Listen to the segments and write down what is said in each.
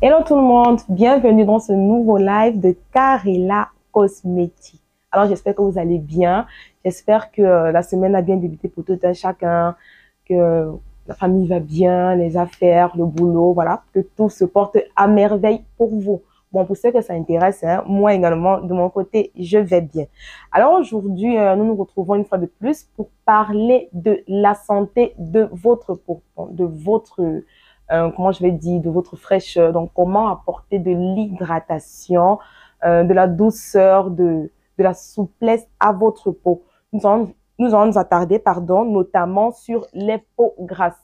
Hello tout le monde, bienvenue dans ce nouveau live de Carilla Cosmétique. Alors j'espère que vous allez bien, j'espère que la semaine a bien débuté pour tout un chacun, que la famille va bien, les affaires, le boulot, voilà, que tout se porte à merveille pour vous. Bon, pour ceux que ça intéresse, hein, moi également, de mon côté, je vais bien. Alors aujourd'hui, nous nous retrouvons une fois de plus pour parler de la santé de votre peau, de votre comment je vais dire, de votre fraîcheur. Donc, comment apporter de l'hydratation, de la douceur, de la souplesse à votre peau. Nous allons nous attarder, pardon, notamment sur les peaux grasses,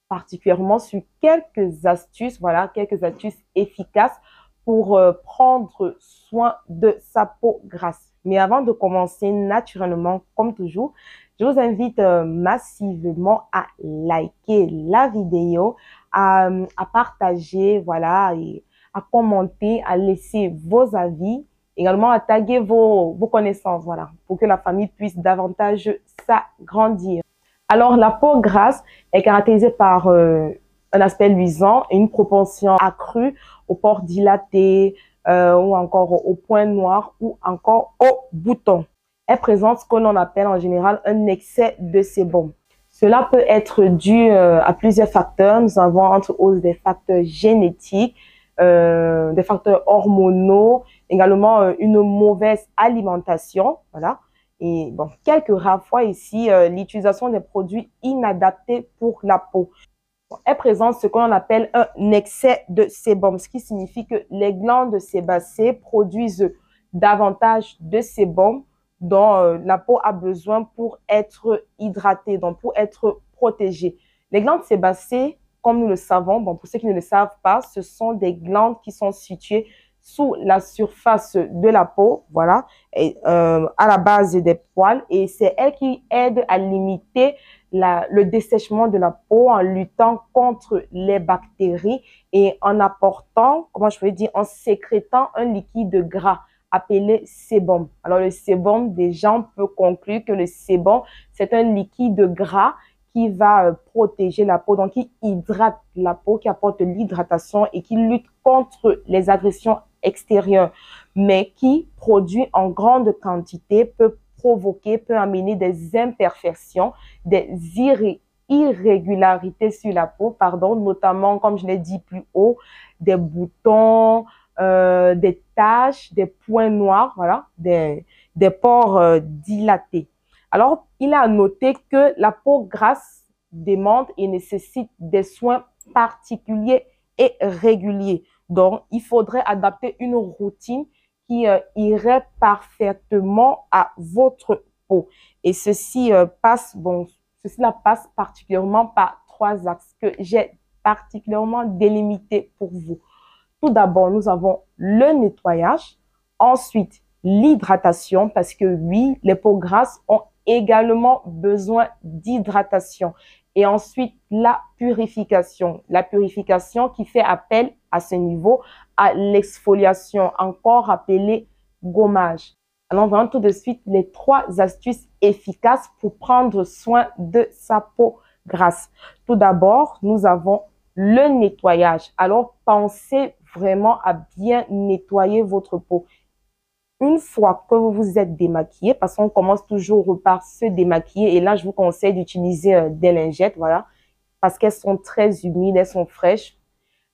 particulièrement sur quelques astuces, voilà, quelques astuces efficaces pour prendre soin de sa peau grasse. Mais avant de commencer, naturellement, comme toujours, je vous invite massivement à liker la vidéo, à partager, voilà, et à commenter, à laisser vos avis, également à taguer vos connaissances, voilà, pour que la famille puisse davantage s'agrandir. Alors, la peau grasse est caractérisée par un aspect luisant et une propension accrue aux pores dilatés ou encore aux points noirs ou encore aux boutons. Elle présente ce que l'on appelle en général un excès de sébum. Cela peut être dû à plusieurs facteurs. Nous avons entre autres des facteurs génétiques, des facteurs hormonaux, également une mauvaise alimentation, voilà. Et bon, quelques rares fois ici, l'utilisation des produits inadaptés pour la peau. Bon, elle présente ce qu'on appelle un excès de sébum, ce qui signifie que les glandes sébacées produisent davantage de sébum dont la peau a besoin pour être hydratée, donc pour être protégée. Les glandes sébacées, comme nous le savons, bon, pour ceux qui ne le savent pas, ce sont des glandes qui sont situées sous la surface de la peau, voilà, et, à la base des poils, et c'est elles qui aident à limiter le dessèchement de la peau en luttant contre les bactéries et en apportant, comment je peux dire, en sécrétant un liquide gras appelé sébum. Alors le sébum, des gens peuvent conclure que le sébum, c'est un liquide gras qui va protéger la peau, donc qui hydrate la peau, qui apporte l'hydratation et qui lutte contre les agressions extérieures, mais qui produit en grande quantité, peut provoquer, peut amener des imperfections, des irrégularités sur la peau, pardon, notamment, comme je l'ai dit plus haut, des boutons, des taches, des points noirs, voilà, des pores dilatés. Alors, il est à noter que la peau grasse demande et nécessite des soins particuliers et réguliers. Donc, il faudrait adapter une routine qui irait parfaitement à votre peau. Et ceci passe particulièrement par trois axes que j'ai particulièrement délimités pour vous. Tout d'abord, nous avons le nettoyage, ensuite l'hydratation, parce que oui, les peaux grasses ont également besoin d'hydratation. Et ensuite, la purification. La purification qui fait appel à ce niveau à l'exfoliation, encore appelée gommage. Alors, voyons tout de suite les trois astuces efficaces pour prendre soin de sa peau grasse. Tout d'abord, nous avons le nettoyage. Alors, pensez vraiment à bien nettoyer votre peau. Une fois que vous vous êtes démaquillé, parce qu'on commence toujours par se démaquiller, et là, je vous conseille d'utiliser des lingettes, voilà, parce qu'elles sont très humides, elles sont fraîches.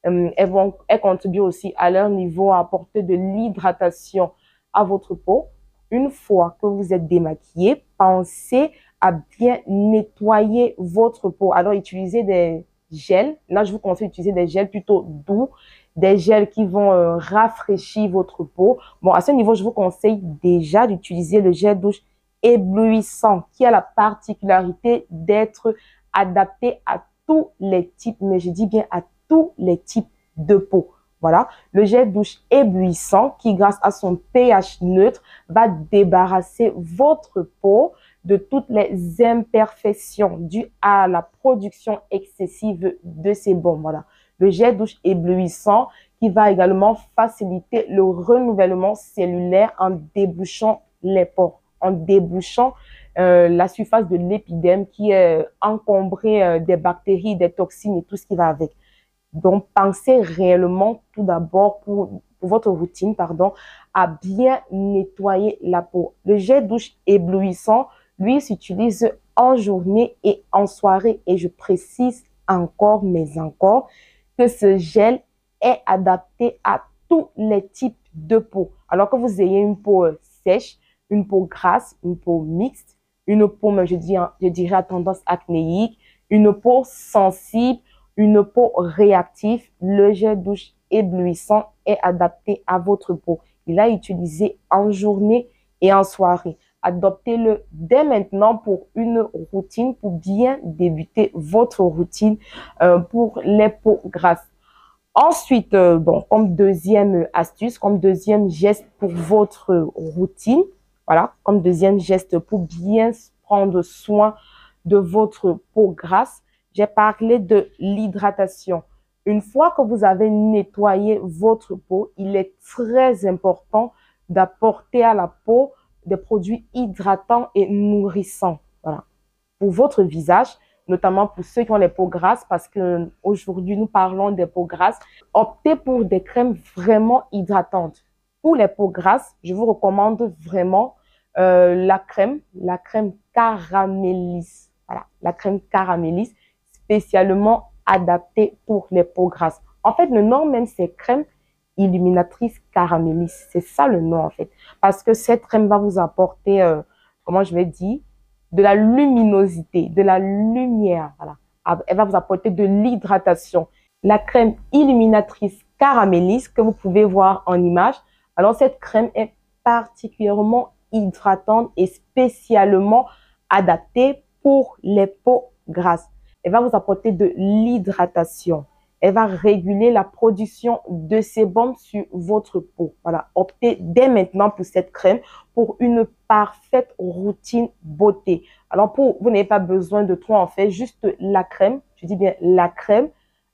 Elles contribuent aussi à leur niveau à apporter de l'hydratation à votre peau. Une fois que vous êtes démaquillé, pensez à bien nettoyer votre peau. Alors, utilisez des gels. Là, je vous conseille d'utiliser des gels plutôt doux, des gels qui vont rafraîchir votre peau. Bon, à ce niveau, je vous conseille déjà d'utiliser le gel douche éblouissant qui a la particularité d'être adapté à tous les types, mais je dis bien à tous les types de peau. Voilà, le gel douche éblouissant qui, grâce à son pH neutre, va débarrasser votre peau de toutes les imperfections dues à la production excessive de sébum. Voilà, le gel douche éblouissant qui va également faciliter le renouvellement cellulaire en débouchant les pores, en débouchant la surface de l'épiderme qui est encombrée des bactéries, des toxines et tout ce qui va avec. Donc, pensez réellement tout d'abord pour votre routine, pardon, à bien nettoyer la peau. Le gel douche éblouissant, lui, s'utilise en journée et en soirée. Et je précise encore, mais encore, que ce gel est adapté à tous les types de peau. Alors que vous ayez une peau sèche, une peau grasse, une peau mixte, une peau, je dirais à tendance acnéique, une peau sensible, une peau réactive, le gel douche éblouissant est adapté à votre peau. Il a utilisé en journée et en soirée. Adoptez-le dès maintenant pour une routine, pour bien débuter votre routine pour les peaux grasses. Ensuite, bon, comme deuxième astuce, comme deuxième geste pour votre routine, voilà, comme deuxième geste pour bien prendre soin de votre peau grasse, j'ai parlé de l'hydratation. Une fois que vous avez nettoyé votre peau, il est très important d'apporter à la peau des produits hydratants et nourrissants. Voilà. Pour votre visage, notamment pour ceux qui ont les peaux grasses, parce que aujourd'hui nous parlons des peaux grasses, optez pour des crèmes vraiment hydratantes. Pour les peaux grasses, je vous recommande vraiment la crème Caramélis. Voilà, la crème Caramélis, spécialement adaptée pour les peaux grasses. En fait, le nom même, c'est crème illuminatrice Caramélis. C'est ça le nom, en fait. Parce que cette crème va vous apporter, comment je vais dire, de la luminosité, de la lumière. Voilà. Elle va vous apporter de l'hydratation. La crème illuminatrice Caramélis que vous pouvez voir en image. Alors, cette crème est particulièrement hydratante et spécialement adaptée pour les peaux grasses. Elle va vous apporter de l'hydratation. Elle va réguler la production de sébum sur votre peau. Voilà, optez dès maintenant pour cette crème pour une parfaite routine beauté. Alors, vous n'avez pas besoin de trop en fait, juste la crème, je dis bien la crème,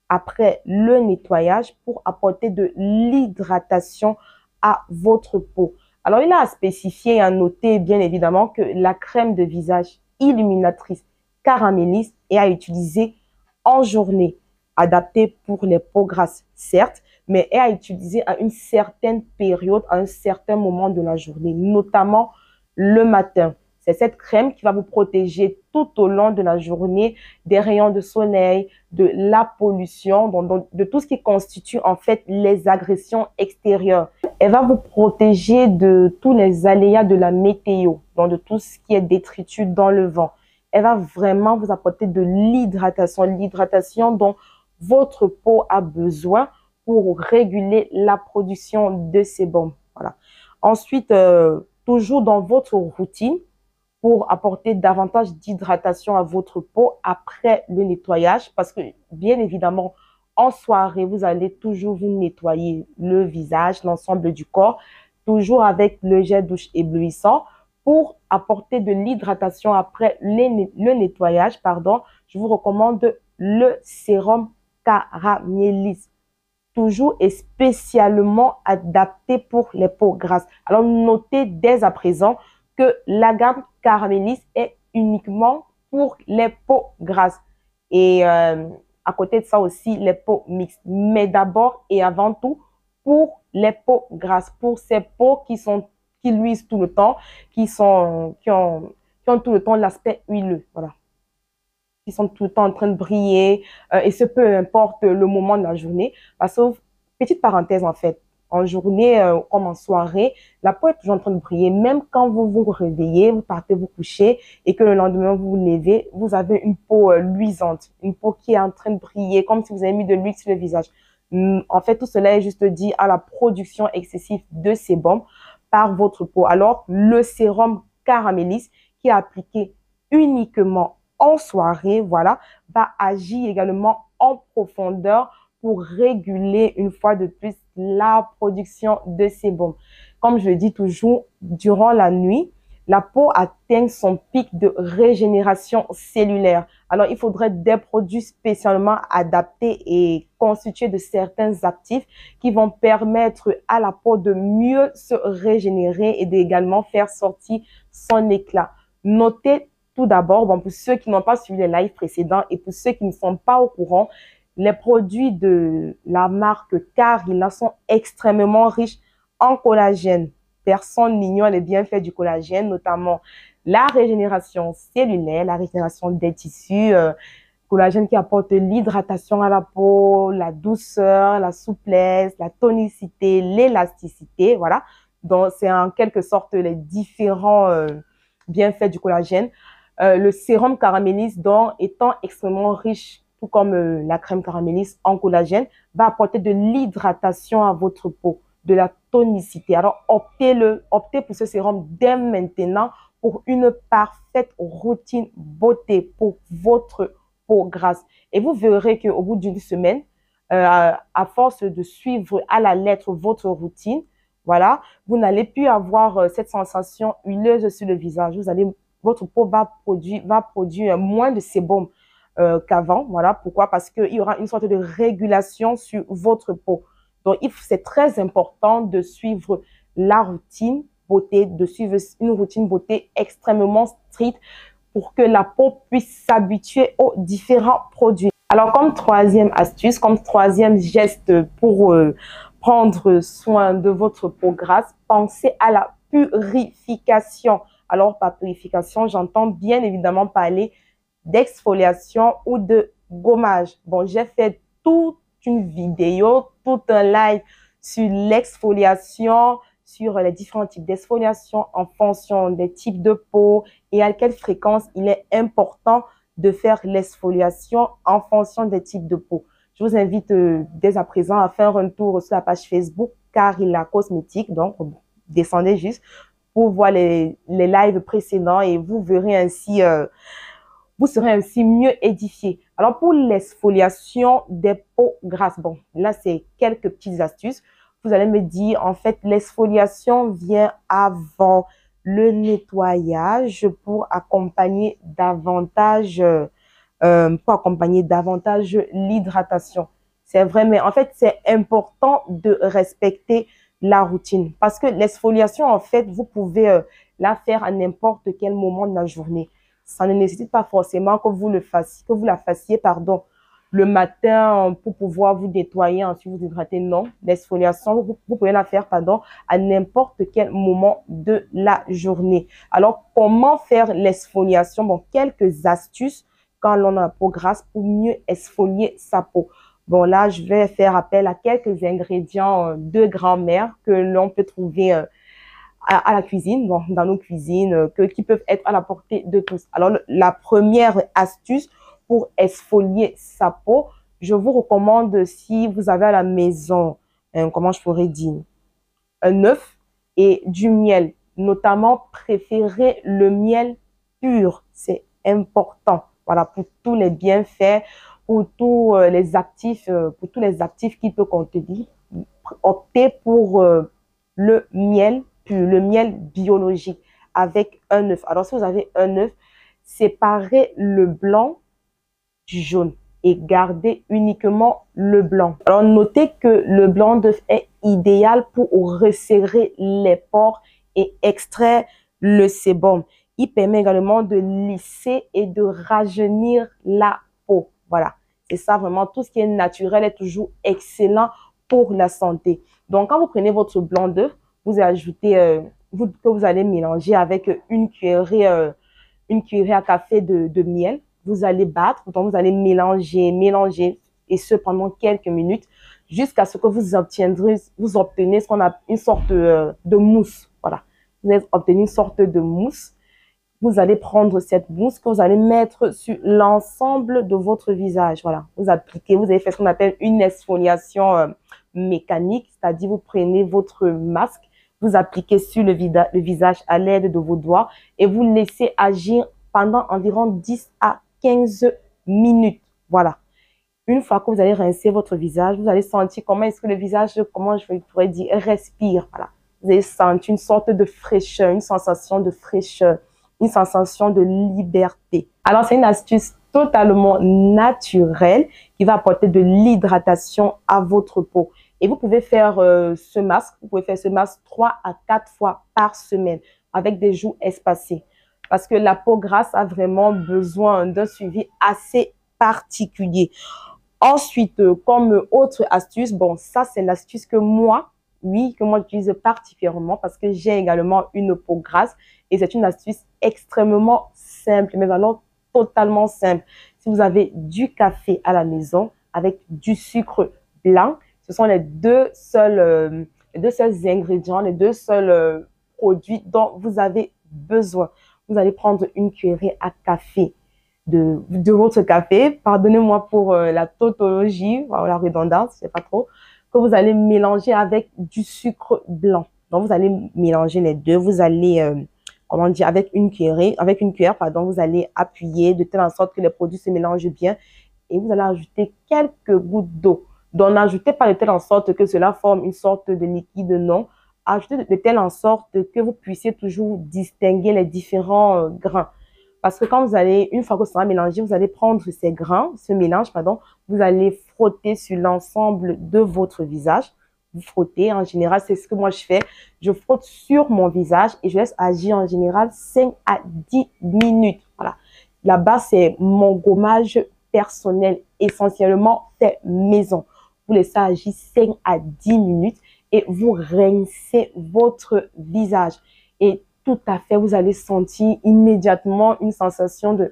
après le nettoyage pour apporter de l'hydratation à votre peau. Alors, il a à spécifier et à noter bien évidemment que la crème de visage illuminatrice Caramélis est à utiliser en journée, adaptée pour les peaux grasses, certes, mais est à utiliser à une certaine période, à un certain moment de la journée, notamment le matin. C'est cette crème qui va vous protéger tout au long de la journée des rayons de soleil, de la pollution, de tout ce qui constitue en fait les agressions extérieures. Elle va vous protéger de tous les aléas de la météo, donc de tout ce qui est détritus dans le vent. Elle va vraiment vous apporter de l'hydratation dont votre peau a besoin pour réguler la production de sébum. Voilà. Ensuite, toujours dans votre routine, pour apporter davantage d'hydratation à votre peau après le nettoyage, parce que bien évidemment, en soirée, vous allez toujours vous nettoyer le visage, l'ensemble du corps, toujours avec le gel douche éblouissant. Pour apporter de l'hydratation après le nettoyage, pardon, je vous recommande le sérum Caramélis, toujours et spécialement adapté pour les peaux grasses. Alors, notez dès à présent que la gamme Caramélis est uniquement pour les peaux grasses. Et à côté de ça aussi, les peaux mixtes. Mais d'abord et avant tout, pour les peaux grasses, pour ces peaux qui luisent tout le temps, qui ont tout le temps l'aspect huileux. Voilà. Qui sont tout le temps en train de briller, et ce peu importe le moment de la journée. Parce que, petite parenthèse en fait, en journée comme en soirée, la peau est toujours en train de briller. Même quand vous vous réveillez, vous partez vous coucher et que le lendemain vous vous levez, vous avez une peau luisante, une peau qui est en train de briller, comme si vous avez mis de l'huile sur le visage. En fait, tout cela est juste dû à la production excessive de sébum par votre peau. Alors, le sérum Caramélis qui est appliqué uniquement en soirée, voilà, va agir également en profondeur pour réguler une fois de plus la production de sébum. Comme je le dis toujours, durant la nuit, la peau atteint son pic de régénération cellulaire. Alors, il faudrait des produits spécialement adaptés et constitués de certains actifs qui vont permettre à la peau de mieux se régénérer et d'également faire sortir son éclat. Notez tout d'abord, bon, pour ceux qui n'ont pas suivi les lives précédents et pour ceux qui ne sont pas au courant, Les produits de la marque Carila sont extrêmement riches en collagène. Personne n'ignore les bienfaits du collagène, notamment la régénération cellulaire, la régénération des tissus, collagène qui apporte l'hydratation à la peau, la douceur, la souplesse, la tonicité, l'élasticité, voilà. Donc, c'est en quelque sorte les différents bienfaits du collagène. Le sérum caramélise, donc, étant extrêmement riche, tout comme la crème caramélise en collagène, va apporter de l'hydratation à votre peau, de la tonicité. Alors, optez pour ce sérum dès maintenant pour une parfaite routine beauté pour votre peau grasse. Et vous verrez qu'au bout d'une semaine, à force de suivre à la lettre votre routine, voilà, vous n'allez plus avoir cette sensation huileuse sur le visage. Votre peau va produire moins de sébum qu'avant. Voilà, pourquoi? Parce qu'il y aura une sorte de régulation sur votre peau. Donc, c'est très important de suivre la routine beauté, de suivre une routine beauté extrêmement stricte pour que la peau puisse s'habituer aux différents produits. Alors, comme troisième astuce, comme troisième geste pour prendre soin de votre peau grasse, pensez à la purification. Alors, par purification, j'entends bien évidemment parler d'exfoliation ou de gommage. Bon, j'ai fait toute une vidéo, tout un live sur l'exfoliation, sur les différents types d'exfoliation en fonction des types de peau et à quelle fréquence il est important de faire l'exfoliation en fonction des types de peau. Je vous invite dès à présent à faire un tour sur la page Facebook Carila Cosmétique. Donc, descendez juste pour voir les lives précédents et vous verrez ainsi, vous serez ainsi mieux édifié. Alors, pour l'exfoliation des peaux grasses, bon, là, c'est quelques petites astuces. Vous allez me dire, en fait, l'exfoliation vient avant le nettoyage pour accompagner davantage l'hydratation. C'est vrai, mais en fait, c'est important de respecter la routine parce que l'exfoliation, en fait, vous pouvez la faire à n'importe quel moment de la journée. Ça ne nécessite pas forcément que vous la fassiez, pardon, le matin pour pouvoir vous nettoyer, ensuite vous hydrater. Non, l'exfoliation, vous pouvez la faire, pardon, à n'importe quel moment de la journée. Alors, comment faire l'exfoliation? Bon, quelques astuces quand l'on a la peau grasse pour mieux exfolier sa peau. Bon, là, je vais faire appel à quelques ingrédients de grand-mère que l'on peut trouver à la cuisine, bon, dans nos cuisines, qui peuvent être à la portée de tous. Alors, la première astuce pour exfolier sa peau, je vous recommande, si vous avez à la maison, comment je pourrais dire, un œuf et du miel. Notamment, préférez le miel pur. C'est important. Voilà, pour tous les bienfaits, pour tous les actifs qu'il peut contenir. Optez pour le miel pur, le miel biologique avec un œuf. Alors, si vous avez un œuf, séparez le blanc du jaune et gardez uniquement le blanc. Alors, notez que le blanc d'œuf est idéal pour resserrer les pores et extraire le sébum. Il permet également de lisser et de rajeunir la peau. Voilà, c'est ça vraiment. Tout ce qui est naturel est toujours excellent pour la santé. Donc, quand vous prenez votre blanc d'œuf, vous ajoutez, que vous allez mélanger avec une cuillerée à café de miel. Vous allez battre, donc vous allez mélanger, et ce pendant quelques minutes, jusqu'à ce que vous obtenez ce qu'on a une sorte de mousse. Voilà, vous allez obtenir une sorte de mousse. Vous allez prendre cette mousse que vous allez mettre sur l'ensemble de votre visage. Voilà, vous allez faire ce qu'on appelle une exfoliation mécanique, c'est-à-dire vous prenez votre masque, vous appliquez sur le visage à l'aide de vos doigts et vous laissez agir pendant environ 10 à 15 minutes. Voilà. Une fois que vous allez rincer votre visage, vous allez sentir comment est-ce que le visage, comment je pourrais dire, respire. Voilà. Vous allez sentir une sorte de fraîcheur, une sensation de fraîcheur, une sensation de liberté. Alors, c'est une astuce totalement naturelle qui va apporter de l'hydratation à votre peau. Et vous pouvez faire ce masque, 3 à 4 fois par semaine avec des jours espacés. Parce que la peau grasse a vraiment besoin d'un suivi assez particulier. Ensuite, comme autre astuce, bon, ça, c'est l'astuce que moi, oui, que moi, j'utilise particulièrement parce que j'ai également une peau grasse et c'est une astuce extrêmement simple, mais alors totalement simple. Si vous avez du café à la maison avec du sucre blanc, ce sont les deux seuls ingrédients, les deux seuls produits dont vous avez besoin. Vous allez prendre une cuillerée à café de votre café. Pardonnez-moi pour la tautologie, la redondance, je sais pas trop, que vous allez mélanger avec du sucre blanc. Donc, vous allez mélanger les deux. Vous allez, comment dire, avec une cuillère, pardon, vous allez appuyer de telle sorte que les produits se mélangent bien et vous allez ajouter quelques gouttes d'eau. Donc, n'ajoutez pas de telle sorte que cela forme une sorte de liquide, non. Ajoutez de telle sorte que vous puissiez toujours distinguer les différents grains. Parce que quand vous allez, une fois que ça sera mélangé, vous allez prendre ces grains, ce mélange, pardon, vous allez frotter sur l'ensemble de votre visage. Vous frottez, en général, c'est ce que moi je fais. Je frotte sur mon visage et je laisse agir en général 5 à 10 minutes. Voilà. Là-bas, c'est mon gommage personnel, essentiellement fait maison. Vous laissez agir 5 à 10 minutes et vous rincez votre visage. Et tout à fait, vous allez sentir immédiatement une sensation de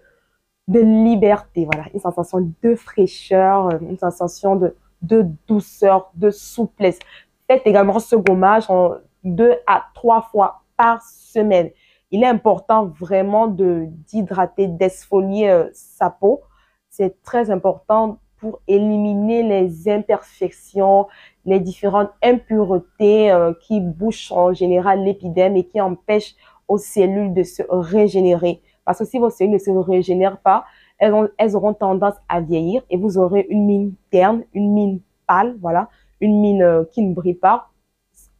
liberté, voilà, une sensation de fraîcheur, une sensation de douceur, de souplesse. Faites également ce gommage en 2 à 3 fois par semaine. Il est important vraiment d'hydrater, d'exfolier sa peau. C'est très important pour éliminer les imperfections, les différentes impuretés qui bouchent en général l'épiderme et qui empêchent aux cellules de se régénérer. Parce que si vos cellules ne se régénèrent pas, elles auront tendance à vieillir et vous aurez une mine terne, une mine pâle, voilà, une mine qui ne brille pas.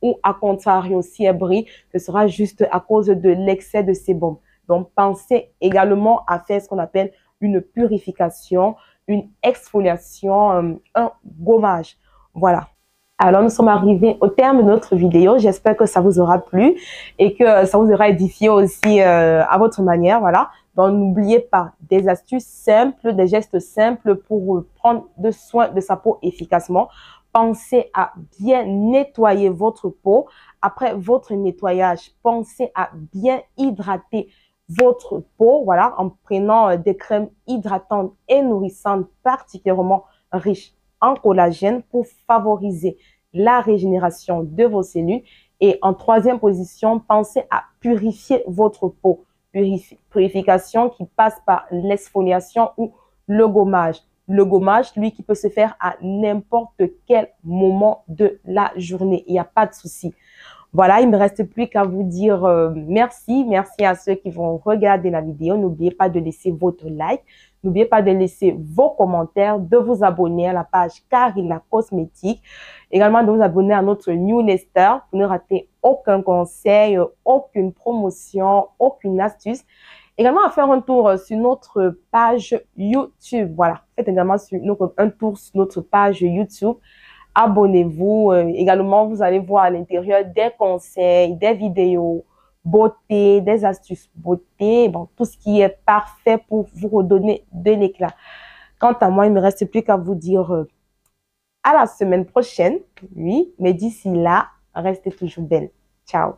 Ou à contrario, si elle brille, ce sera juste à cause de l'excès de sébum. Donc, pensez également à faire ce qu'on appelle une purification, une exfoliation, un gommage. Voilà. Alors, nous sommes arrivés au terme de notre vidéo. J'espère que ça vous aura plu et que ça vous aura édifié aussi à votre manière. Voilà. Donc, n'oubliez pas des astuces simples, des gestes simples pour prendre soin de sa peau efficacement. Pensez à bien nettoyer votre peau. Après votre nettoyage, pensez à bien hydrater votre peau, voilà, en prenant des crèmes hydratantes et nourrissantes particulièrement riches en collagène pour favoriser la régénération de vos cellules. Et en troisième position, pensez à purifier votre peau. Purification qui passe par l'exfoliation ou le gommage. Le gommage, lui, qui peut se faire à n'importe quel moment de la journée. Il n'y a pas de souci. Voilà, il ne me reste plus qu'à vous dire merci. Merci à ceux qui vont regarder la vidéo. N'oubliez pas de laisser votre like. N'oubliez pas de laisser vos commentaires, de vous abonner à la page Karila Cosmétique. Également de vous abonner à notre newsletter pour ne rater aucun conseil, aucune promotion, aucune astuce. Également à faire un tour sur notre page YouTube. Voilà, faites également un tour sur notre page YouTube. Abonnez-vous. Également, vous allez voir à l'intérieur des conseils, des vidéos, beauté, des astuces beauté, bon, tout ce qui est parfait pour vous redonner de l'éclat. Quant à moi, il ne me reste plus qu'à vous dire à la semaine prochaine. Oui, mais d'ici là, restez toujours belle. Ciao.